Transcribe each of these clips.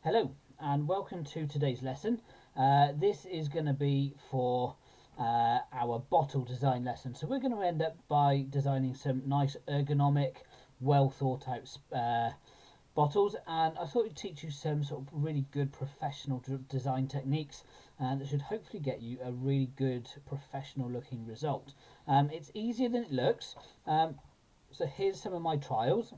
Hello and welcome to today's lesson. This is going to be for our bottle design lesson. So we're going to end up by designing some nice ergonomic, well thought out bottles, and I thought we'd teach you some sort of really good professional design techniques that should hopefully get you a really good professional looking result. It's easier than it looks. So here's some of my trials,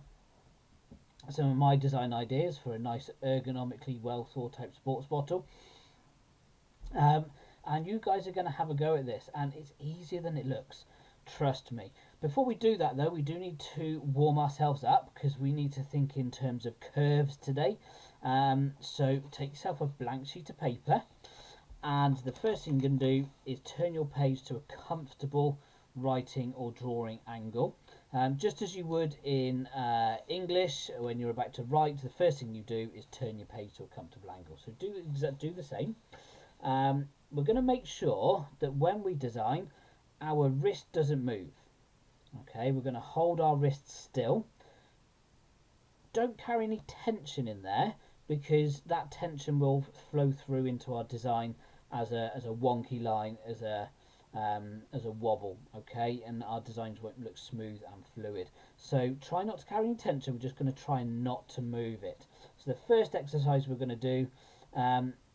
some of my design ideas for a nice ergonomically well thought out sports bottle. Um, and you guys are going to have a go at this, and it's easier than it looks. Trust me. Before we do that, though, we do need to warm ourselves up because we need to think in terms of curves today. So take yourself a blank sheet of paper, and the first thing you're going to do is turn your page to a comfortable writing or drawing angle. Just as you would in English when you're about to write, the first thing you do is turn your page to a comfortable angle. So do the same. We're going to make sure that when we design, our wrist doesn't move. Okay, we're going to hold our wrists still. Don't carry any tension in there because that tension will flow through into our design as a wonky line, as a wobble, okay, and our designs won't look smooth and fluid. So try not to carry any tension. We're just going to try not to move it. So the first exercise we're going to do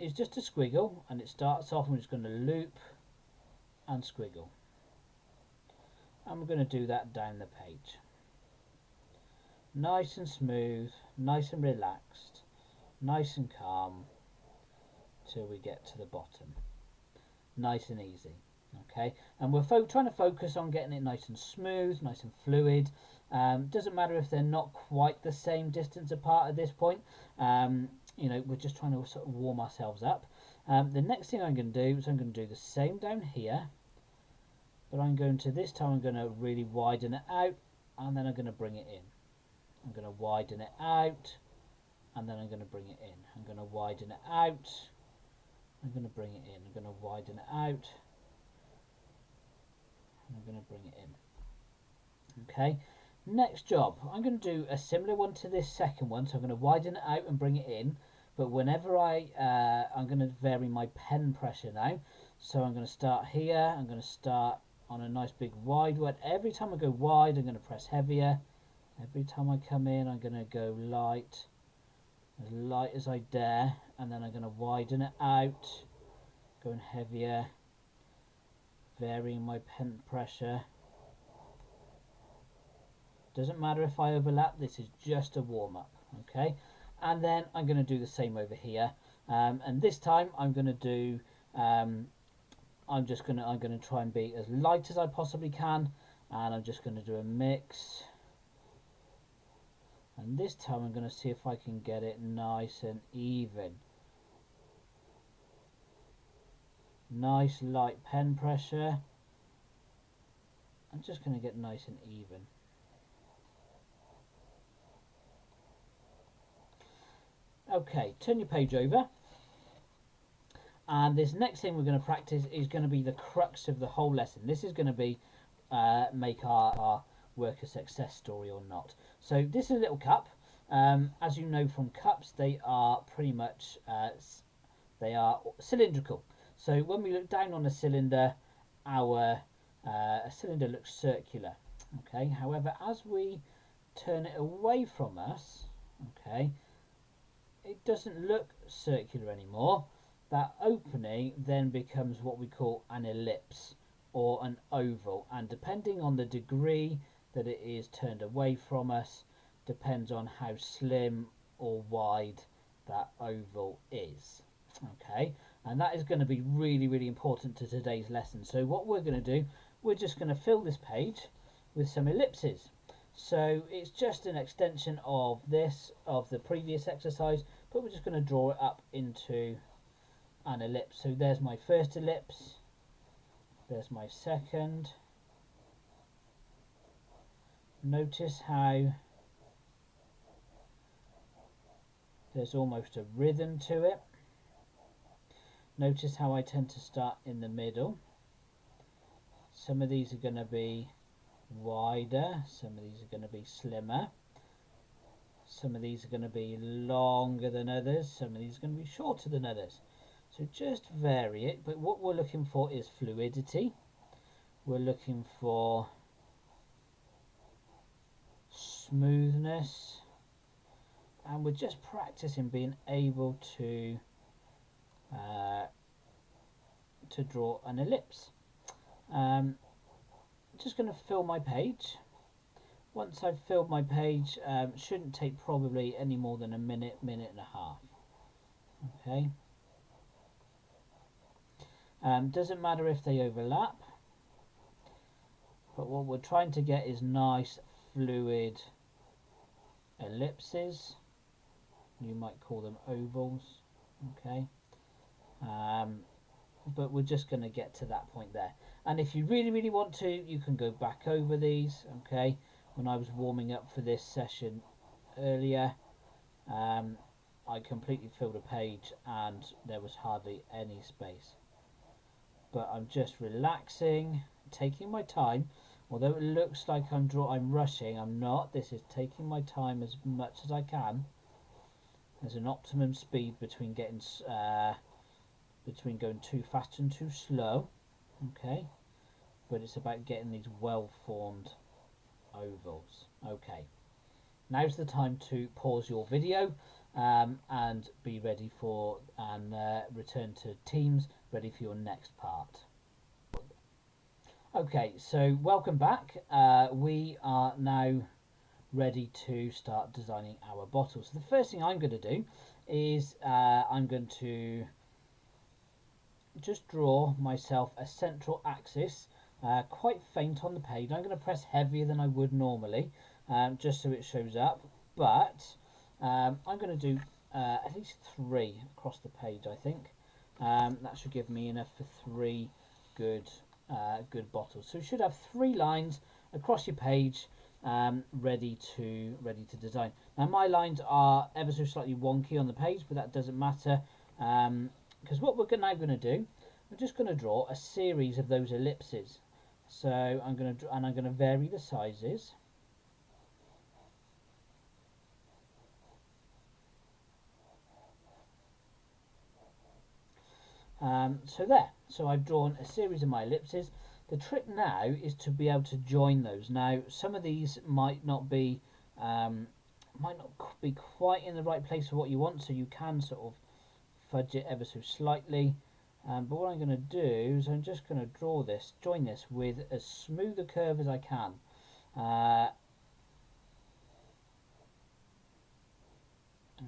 is just a squiggle, and it starts off and we're just going to loop and squiggle, and we're going to do that down the page, nice and smooth, nice and relaxed, nice and calm, till we get to the bottom, nice and easy. Okay, and we're trying to focus on getting it nice and smooth, nice and fluid. Doesn't matter if they're not quite the same distance apart at this point. We're just trying to sort of warm ourselves up. The next thing I'm going to do is I'm going to do the same down here, but I'm going to, this time I'm going to really widen it out, and then I'm going to bring it in. I'm going to widen it out, and then I'm going to bring it in. I'm going to widen it out, I'm going to bring it in. I'm going to widen it out, and I'm going to bring it in. Okay, next job, I'm going to do a similar one to this second one. So I'm going to widen it out and bring it in, but whenever I'm going to vary my pen pressure now. So I'm going to start here, I'm going to start on a nice big wide one. Every time I go wide, I'm going to press heavier. Every time I come in, I'm going to go light as I dare, and then I'm going to widen it out, going heavier, varying my pen pressure. Doesn't matter if I overlap, this is just a warm-up, okay? And then I'm going to do the same over here, and this time I'm going to do I'm going to try and be as light as I possibly can, and I'm just going to do a mix. And this time I'm going to see if I can get it nice and even. Nice light pen pressure. I'm just going to get nice and even. Okay, turn your page over. And this next thing we're going to practice is going to be the crux of the whole lesson. This is going to be make our work a success story or not. So this is a little cup. As you know from cups, they are pretty much they are cylindrical. So when we look down on a cylinder, our cylinder looks circular. Okay. However, as we turn it away from us, okay, it doesn't look circular anymore. That opening then becomes what we call an ellipse or an oval, and depending on the degree that it is turned away from us depends on how slim or wide that oval is. Okay, and that is going to be really important to today's lesson. So what we're going to do, we're just going to fill this page with some ellipses. So it's just an extension of the previous exercise, but we're just going to draw it up into an ellipse. So there's my first ellipse, there's my second. Notice how there's almost a rhythm to it. Notice how I tend to start in the middle. Some of these are going to be wider, some of these are going to be slimmer. Some of these are going to be longer than others, some of these are going to be shorter than others. So just vary it, but what we're looking for is fluidity. We're looking for smoothness, and we're just practicing being able to draw an ellipse. Just going to fill my page. Once I've filled my page, shouldn't take probably any more than a minute, minute and a half. Okay. Doesn't matter if they overlap, but what we're trying to get is nice fluid ellipses. You might call them ovals. Okay. But we're just going to get to that point there, and if you really want to, you can go back over these. Okay, when I was warming up for this session earlier, I completely filled a page and there was hardly any space, but I'm just relaxing, taking my time. Although it looks like I'm rushing, I'm not. This is taking my time as much as I can. There's an optimum speed between getting between going too fast and too slow. Okay, but it's about getting these well formed ovals. Okay, now's the time to pause your video and be ready for return to Teams, ready for your next part. Okay, so welcome back. We are now ready to start designing our bottle. So the first thing I'm going to do is I'm going to just draw myself a central axis, quite faint on the page. I'm going to press heavier than I would normally, just so it shows up, but I'm going to do at least 3 across the page. I think that should give me enough for 3 good bottles. So you should have 3 lines across your page, ready to design. Now my lines are ever so slightly wonky on the page, but that doesn't matter, because what we're now going to do, we're just going to draw a series of those ellipses. So I'm going to vary the sizes. So there. So I've drawn a series of my ellipses. The trick now is to be able to join those. Now some of these might not be quite in the right place for what you want, so you can sort of fudge it ever so slightly. But what I'm going to do is I'm just going to join this with as smooth a curve as I can.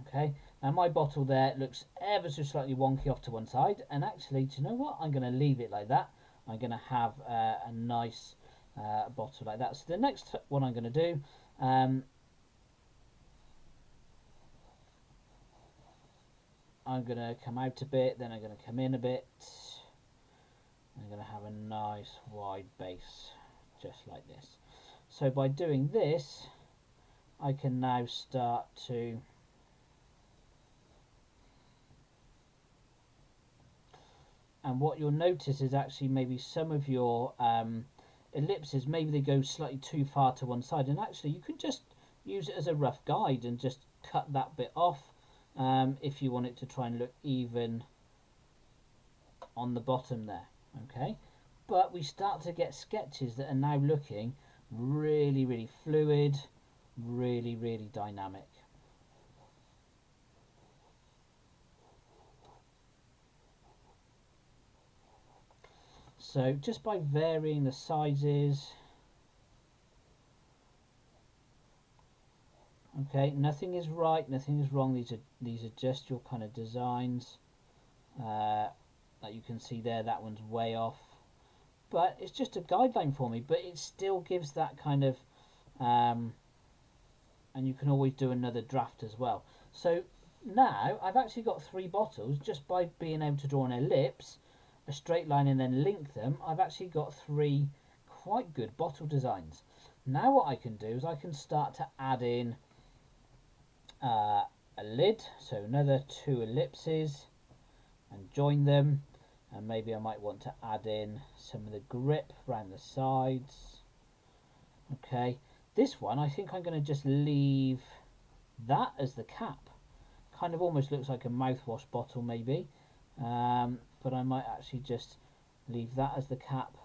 Okay, now my bottle there looks ever so slightly wonky off to one side, and actually, do you know what? I'm going to leave it like that. I'm going to have a nice bottle like that. So the next one I'm going to do, I'm going to come out a bit, then I'm going to come in a bit. I'm going to have a nice wide base, just like this. So by doing this, I can now start to and what you'll notice is actually maybe some of your ellipses, maybe they go slightly too far to one side, and actually you can just use it as a rough guide and just cut that bit off if you want it to try and look even on the bottom there. Okay, but we start to get sketches that are now looking really fluid, really dynamic. So just by varying the sizes, okay, nothing is right, nothing is wrong. These are just your kind of designs. Like you can see there, that one's way off, but it's just a guideline for me. But it still gives that kind of, and you can always do another draft as well. So now I've actually got 3 bottles just by being able to draw an ellipse, a straight line, and then link them. I've actually got 3 quite good bottle designs. Now what I can do is I can start to add in a lid, so another 2 ellipses, and join them, and maybe I might want to add in some of the grip around the sides. Okay, this one I think I'm going to just leave that as the cap. Kind of almost looks like a mouthwash bottle maybe, but I might actually just leave that as the cap,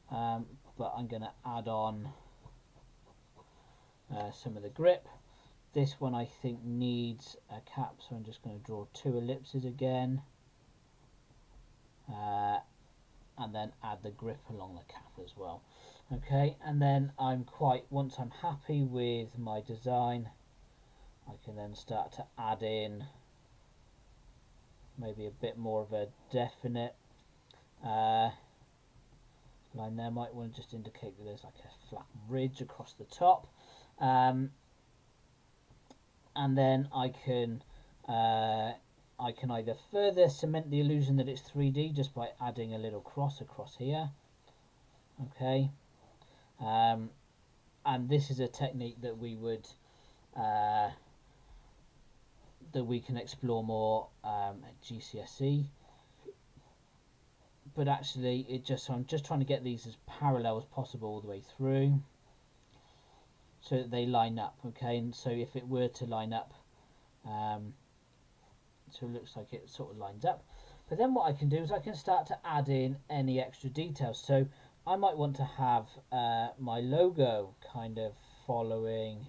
but I'm going to add on some of the grip. This one I think needs a cap, so I'm just going to draw 2 ellipses again, and then add the grip along the cap as well. Okay, and then once I'm happy with my design, I can then start to add in maybe a bit more of a definite line there. Might want to just indicate that there's like a flat ridge across the top, and then I can either further cement the illusion that it's 3D just by adding a little cross across here. Okay, and this is a technique that we would that we can explore more at GCSE. But actually, I'm just trying to get these as parallel as possible all the way through, so that they line up. Okay, and so if it were to line up, so it looks like it sort of lines up. But then what I can do is I can start to add in any extra details. So I might want to have my logo kind of following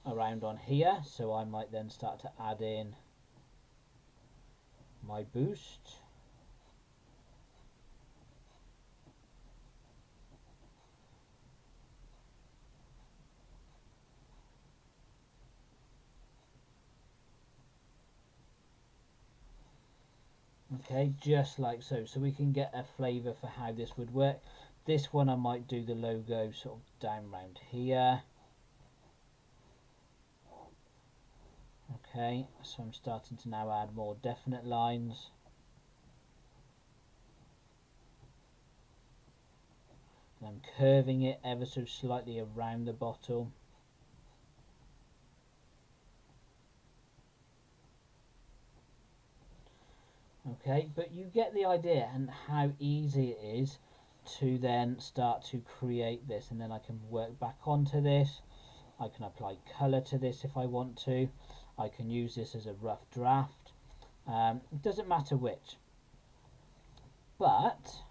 around on here, so I might then start to add in my boost. Okay, just like so. So we can get a flavour for how this would work. This one I might do the logo sort of down round here. Okay, so I'm starting to now add more definite lines. And I'm curving it ever so slightly around the bottle. Okay, but you get the idea and how easy it is to then start to create this, and then I can work back onto this. I can apply colour to this if I want to. I can use this as a rough draft. It doesn't matter which. But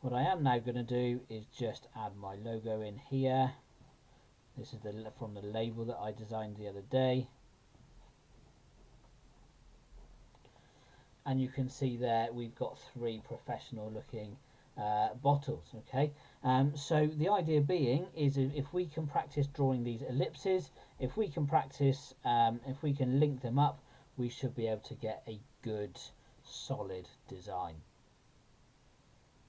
what I am now going to do is just add my logo in here. This is from the label that I designed the other day. And you can see there we've got 3 professional looking bottles. Okay, so the idea being is if we can practice drawing these ellipses, if we can practice, if we can link them up, we should be able to get a good solid design.